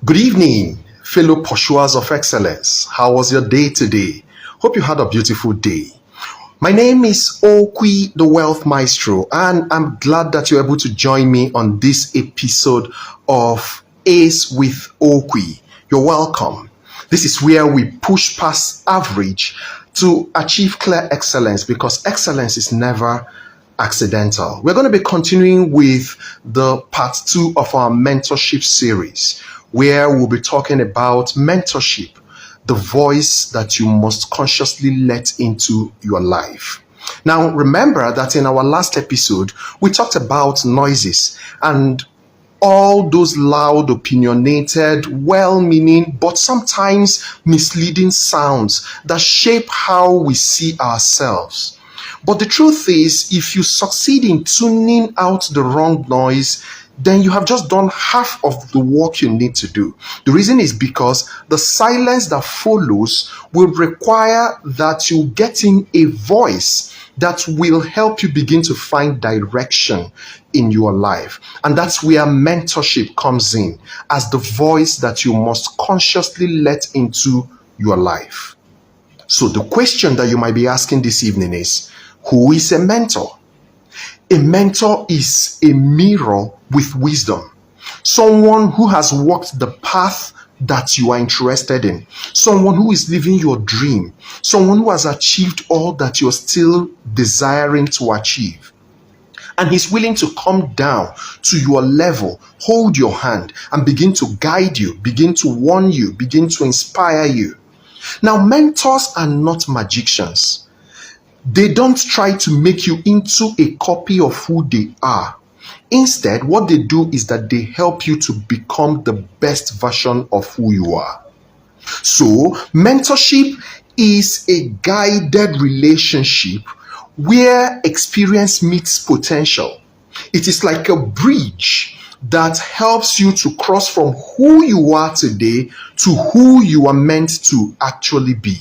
Good evening, fellow pursuers of excellence. How was your day today? Hope you had a beautiful day. My name is Oqui, the Wealth Maestro, and I'm glad that you're able to join me on this episode of Ace with Oqui. You're welcome. This is where we push past average to achieve clear excellence because excellence is never accidental. We're going to be continuing with the part 2 of our mentorship series, where we'll be talking about mentorship, the voice that you must consciously let into your life. Now, remember that in our last episode, we talked about noises and all those loud, opinionated, well-meaning, but sometimes misleading sounds that shape how we see ourselves. But the truth is, if you succeed in tuning out the wrong noise, then you have just done half of the work you need to do. The reason is because the silence that follows will require that you get in a voice that will help you begin to find direction in your life. And that's where mentorship comes in as the voice that you must consciously let into your life. So the question that you might be asking this evening is, who is a mentor? A mentor is a mirror with wisdom. Someone who has walked the path that you are interested in. Someone who is living your dream. Someone who has achieved all that you're still desiring to achieve. And he's willing to come down to your level, hold your hand, and begin to guide you, begin to warn you, begin to inspire you. Now, mentors are not magicians. They don't try to make you into a copy of who they are. Instead, what they do is that they help you to become the best version of who you are. So, mentorship is a guided relationship where experience meets potential. It is like a bridge that helps you to cross from who you are today to who you are meant to actually be.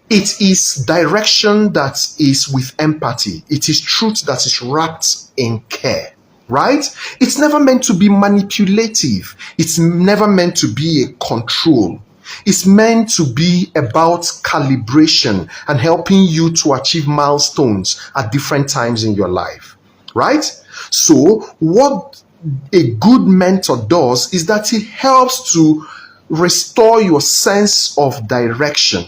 It is direction that is with empathy. It is truth that is wrapped in care, right? It's never meant to be manipulative. It's never meant to be a control. It's meant to be about calibration and helping you to achieve milestones at different times in your life, right? So what a good mentor does is that it helps to restore your sense of direction.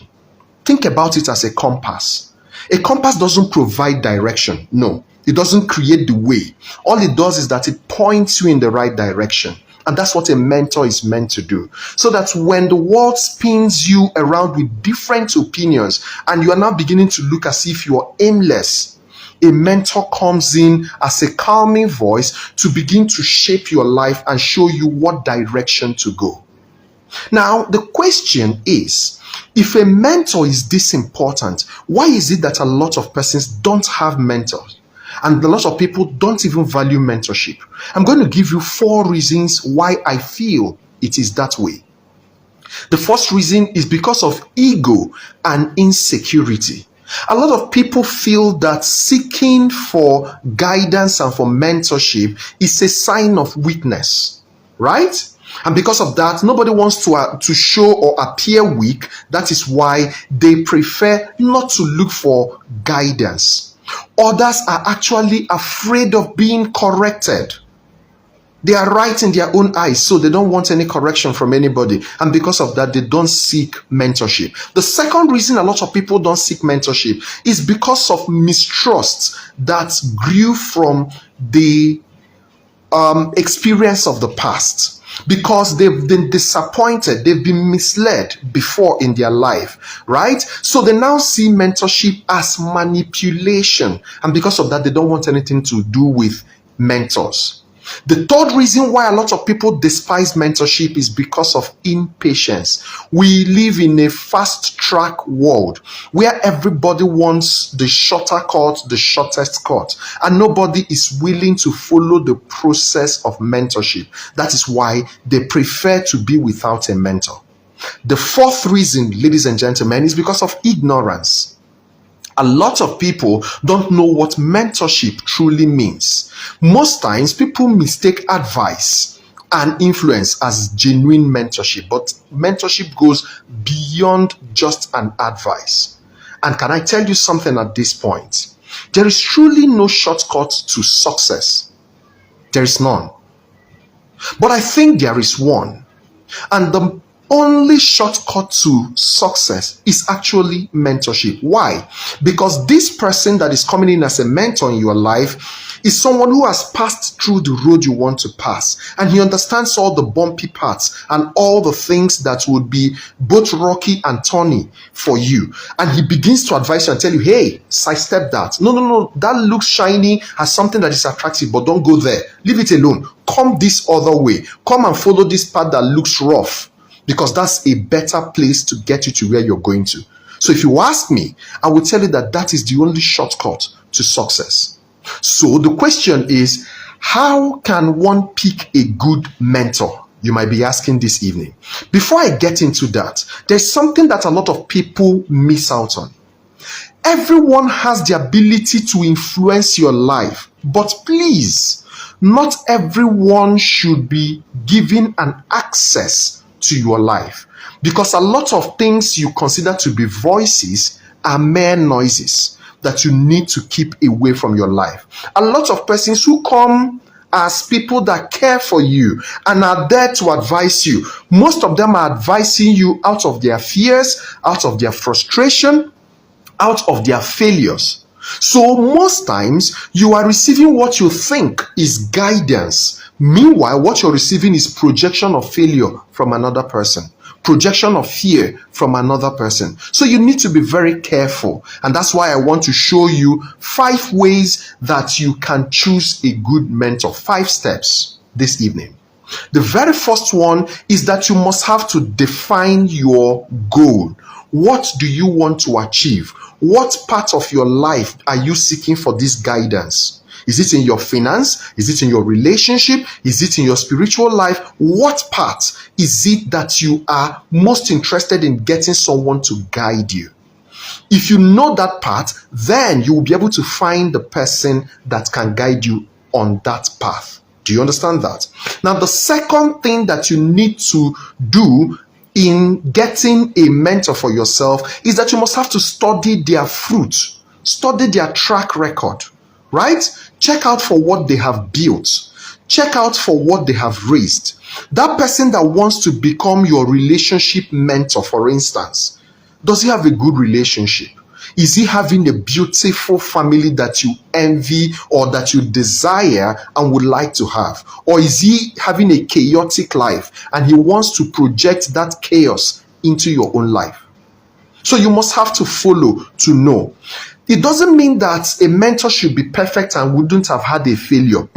Think about it as a compass. A compass doesn't provide direction. No, it doesn't create the way. All it does is that it points you in the right direction. And that's what a mentor is meant to do. So that when the world spins you around with different opinions and you are now beginning to look as if you are aimless, a mentor comes in as a calming voice to begin to shape your life and show you what direction to go. Now, the question is, if a mentor is this important, why is it that a lot of persons don't have mentors? And a lot of people don't even value mentorship. I'm going to give you 4 reasons why I feel it is that way. The first reason is because of ego and insecurity. A lot of people feel that seeking for guidance and for mentorship is a sign of weakness, right? And because of that, nobody wants to show or appear weak. That is why they prefer not to look for guidance. Others are actually afraid of being corrected. They are right in their own eyes, so they don't want any correction from anybody. And because of that, they don't seek mentorship. The second reason a lot of people don't seek mentorship is because of mistrust that grew from the experience of the past. Because they've been disappointed, they've been misled before in their life, right? So they now see mentorship as manipulation. And because of that, they don't want anything to do with mentors. The third reason why a lot of people despise mentorship is because of impatience. We live in a fast-track world where everybody wants the shorter cut, the shortest cut, and nobody is willing to follow the process of mentorship. That is why they prefer to be without a mentor. The fourth reason, ladies and gentlemen, is because of ignorance. A lot of people don't know what mentorship truly means. Most times, people mistake advice and influence as genuine mentorship. But mentorship goes beyond just an advice. And can I tell you something at this point? There is truly no shortcut to success. There is none. But I think there is one. And the only shortcut to success is actually mentorship. Why? Because this person that is coming in as a mentor in your life is someone who has passed through the road you want to pass, and he understands all the bumpy parts and all the things that would be both rocky and thorny for you, and he begins to advise you and tell you, hey, sidestep that. No, that looks shiny as something that is attractive, but don't go there. Leave it alone. Come this other way. Come and follow this path that looks rough, because that's a better place to get you to where you're going to. So if you ask me, I will tell you that that is the only shortcut to success. So the question is, how can one pick a good mentor? You might be asking this evening. Before I get into that, there's something that a lot of people miss out on. Everyone has the ability to influence your life, but please, not everyone should be given an access to your life, because a lot of things you consider to be voices are mere noises that you need to keep away from your life. A lot of persons who come as people that care for you and are there to advise you, most of them are advising you out of their fears, out of their frustration, out of their failures. So most times you are receiving what you think is guidance. Meanwhile, what you're receiving is projection of failure from another person, projection of fear from another person. So you need to be very careful. And that's why I want to show you 5 ways that you can choose a good mentor. 5 steps this evening. The very first one is that you must have to define your goal. What do you want to achieve? What part of your life are you seeking for this guidance? Is it in your finance? Is it in your relationship? Is it in your spiritual life? What part is it that you are most interested in getting someone to guide you? If you know that part, then you will be able to find the person that can guide you on that path. Do you understand that? Now, the second thing that you need to do in getting a mentor for yourself is that you must have to study their fruit, study their track record, right? Check out for what they have built. Check out for what they have raised. That person that wants to become your relationship mentor, for instance, does he have a good relationship? Is he having a beautiful family that you envy or that you desire and would like to have? Or is he having a chaotic life and he wants to project that chaos into your own life? So you must have to follow to know. It doesn't mean that a mentor should be perfect and wouldn't have had a failure.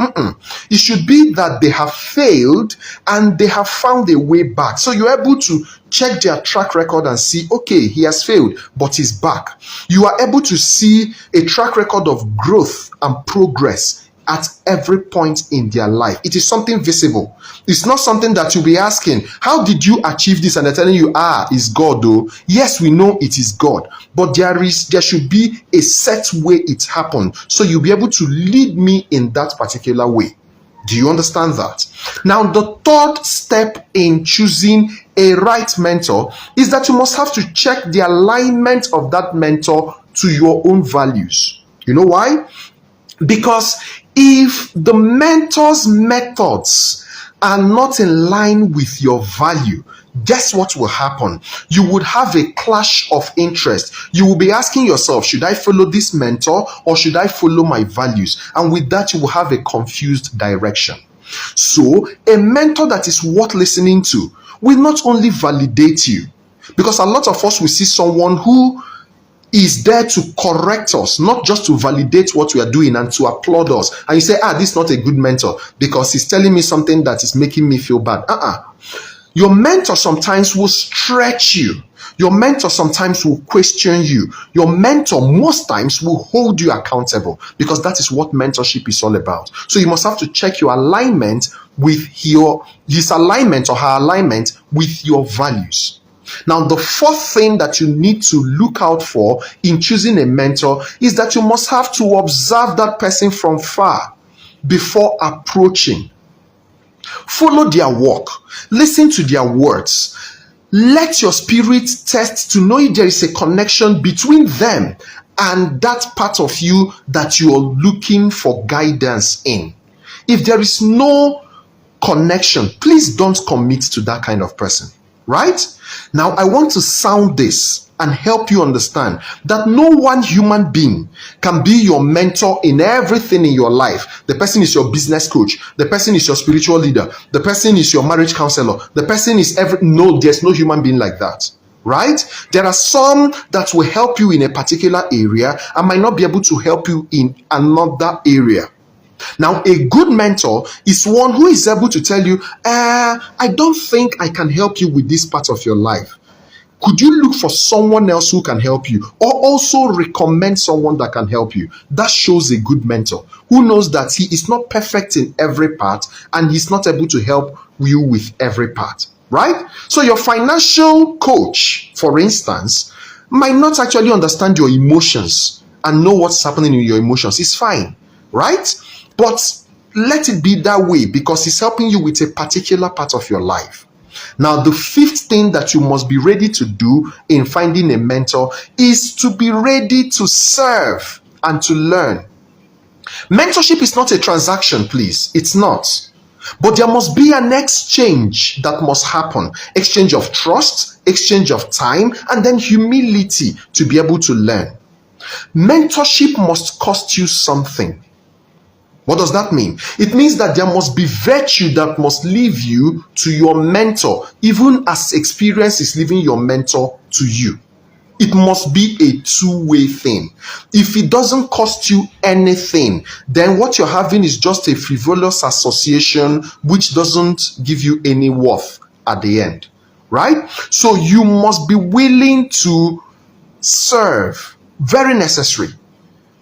It should be that they have failed and they have found a way back. So you're able to check their track record and see, okay, he has failed, but he's back. You are able to see a track record of growth and progress at every point in their life. It is something visible. It's not something that you'll be asking, how did you achieve this? And they're telling you, it's God though. Yes, we know it is God, but there should be a set way it happened. So you'll be able to lead me in that particular way. Do you understand that? Now, the third step in choosing a right mentor is that you must have to check the alignment of that mentor to your own values. You know why? Because if the mentor's methods are not in line with your value, guess what will happen? You would have a clash of interest. You will be asking yourself, should I follow this mentor or should I follow my values? And with that, you will have a confused direction. So a mentor that is worth listening to will not only validate you, because a lot of us will see someone who is there to correct us, not just to validate what we are doing and to applaud us. And you say, this is not a good mentor because he's telling me something that is making me feel bad. Your mentor sometimes will stretch you. Your mentor sometimes will question you. Your mentor most times will hold you accountable, because that is what mentorship is all about. So you must have to check your alignment with his alignment or her alignment with your values. Now, the fourth thing that you need to look out for in choosing a mentor is that you must have to observe that person from far before approaching. Follow their work, listen to their words. Let your spirit test to know if there is a connection between them and that part of you that you are looking for guidance in. If there is no connection, please don't commit to that kind of person, right? Now, I want to sound this and help you understand that no one human being can be your mentor in everything in your life. The person is your business coach, the person is your spiritual leader, the person is your marriage counselor, the person is no, there's no human being like that, right? There are some that will help you in a particular area and might not be able to help you in another area. Now, a good mentor is one who is able to tell you, I don't think I can help you with this part of your life. Could you look for someone else who can help you, or also recommend someone that can help you? That shows a good mentor who knows that he is not perfect in every part and he's not able to help you with every part, right? So your financial coach, for instance, might not actually understand your emotions and know what's happening in your emotions. It's fine, right? But let it be that way because it's helping you with a particular part of your life. Now, the fifth thing that you must be ready to do in finding a mentor is to be ready to serve and to learn. Mentorship is not a transaction, please. It's not. But there must be an exchange that must happen. Exchange of trust, exchange of time, and then humility to be able to learn. Mentorship must cost you something. What does that mean? It means that there must be virtue that must leave you to your mentor, even as experience is leaving your mentor to you. It must be a two-way thing. If it doesn't cost you anything, then what you're having is just a frivolous association which doesn't give you any worth at the end, right? So you must be willing to serve. Very necessary.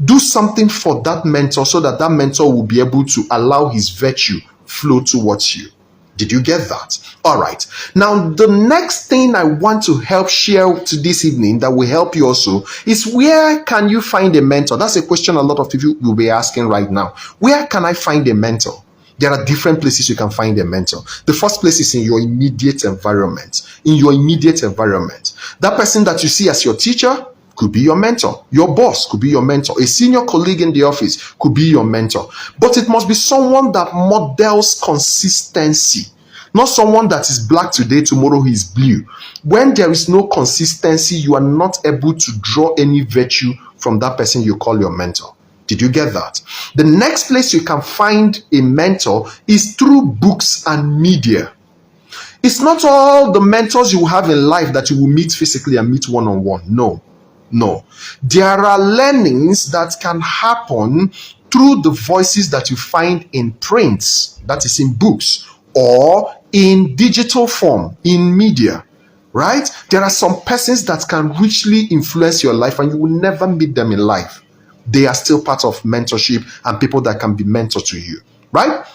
Do something for that mentor so that that mentor will be able to allow his virtue flow towards you. Did you get that? All right. Now, the next thing I want to help share to this evening that will help you also is, where can you find a mentor? That's a question a lot of people will be asking right now. Where can I find a mentor? There are different places you can find a mentor. The first place is in your immediate environment. In your immediate environment. That person that you see as your teacher could be your mentor. Your boss could be your mentor. A senior colleague in the office could be your mentor. But it must be someone that models consistency. Not someone that is black today, tomorrow he is blue. When there is no consistency, you are not able to draw any virtue from that person you call your mentor. Did you get that? The next place you can find a mentor is through books and media. It's not all the mentors you will have in life that you will meet physically and meet one-on-one. No. There are learnings that can happen through the voices that you find in print, that is in books, or in digital form, in media, right? There are some persons that can richly influence your life and you will never meet them in life. They are still part of mentorship and people that can be mentor to you, right?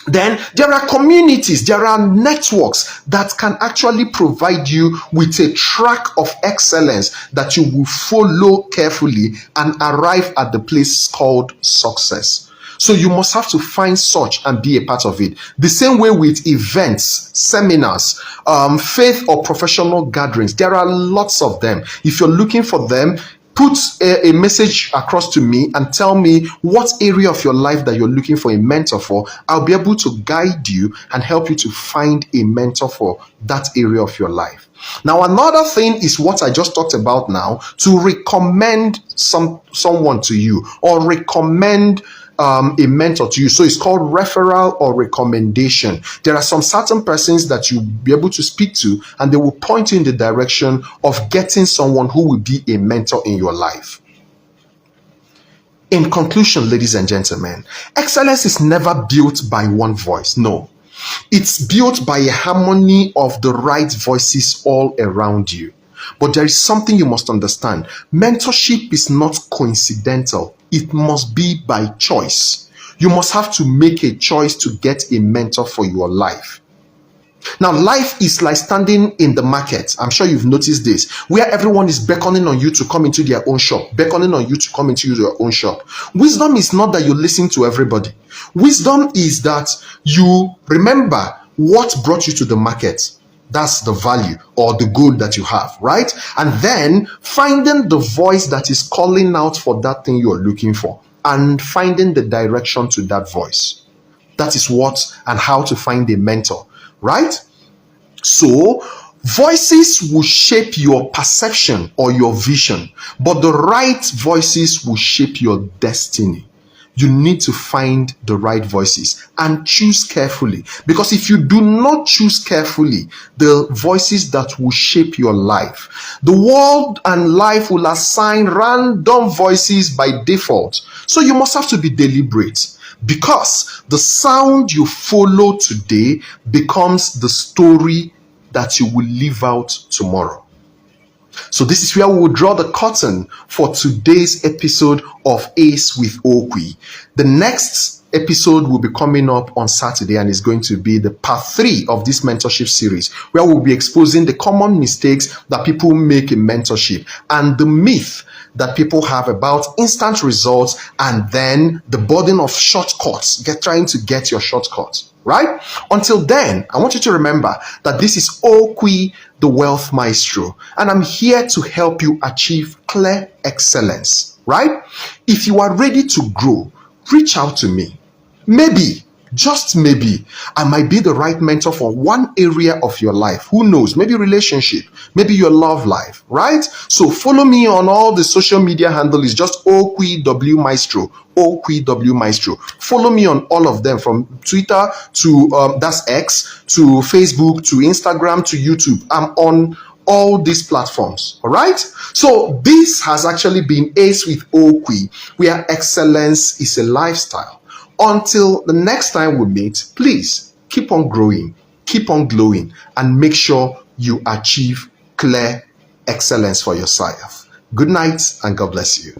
Then there are communities, there are networks that can actually provide you with a track of excellence that you will follow carefully and arrive at the place called success. So you must have to find such and be a part of it. The same way with events, seminars, faith or professional gatherings. There are lots of them. If you're looking for them, put a message across to me and tell me what area of your life that you're looking for a mentor for. I'll be able to guide you and help you to find a mentor for that area of your life. Now, another thing is what I just talked about now, to recommend someone to you or recommend a mentor to you. So it's called referral or recommendation. There are some certain persons that you'll be able to speak to and they will point you in the direction of getting someone who will be a mentor in your life. In conclusion, ladies and gentlemen, excellence is never built by one voice. No. It's built by a harmony of the right voices all around you. But there is something you must understand. Mentorship is not coincidental. It must be by choice. You must have to make a choice to get a mentor for your life. Now, life is like standing in the market. I'm sure you've noticed this, where everyone is beckoning on you to come into their own shop, beckoning on you to come into your own shop. Wisdom is not that you listen to everybody. Wisdom is that you remember what brought you to the market. That's the value or the good that you have, right? And then finding the voice that is calling out for that thing you're looking for and finding the direction to that voice. That is what and how to find a mentor, right? So, voices will shape your perception or your vision, but the right voices will shape your destiny. You need to find the right voices and choose carefully, because if you do not choose carefully the voices that will shape your life, the world and life will assign random voices by default. So you must have to be deliberate, because the sound you follow today becomes the story that you will live out tomorrow. So this is where we will draw the curtain for today's episode of Ace with Oqui. The next episode will be coming up on Saturday, and is going to be the part 3 of this mentorship series, where we'll be exposing the common mistakes that people make in mentorship and the myth that people have about instant results and then the burden of shortcuts, trying to get your shortcuts. Right? Until then, I want you to remember that this is Oqui, the Wealth Maestro, and I'm here to help you achieve clear excellence. Right? If you are ready to grow, reach out to me. Maybe, just maybe, I might be the right mentor for one area of your life. Who knows? Maybe relationship, maybe your love life, right? So follow me on all the social media handles. Just Oqui W Maestro. Oqui W Maestro. Follow me on all of them, from Twitter to that's X, to Facebook, to Instagram, to YouTube. I'm on all these platforms. All right. So this has actually been Ace with Oqui, where excellence is a lifestyle. Until the next time we meet, please keep on growing, keep on glowing, and make sure you achieve clear excellence for yourself. Good night, and God bless you.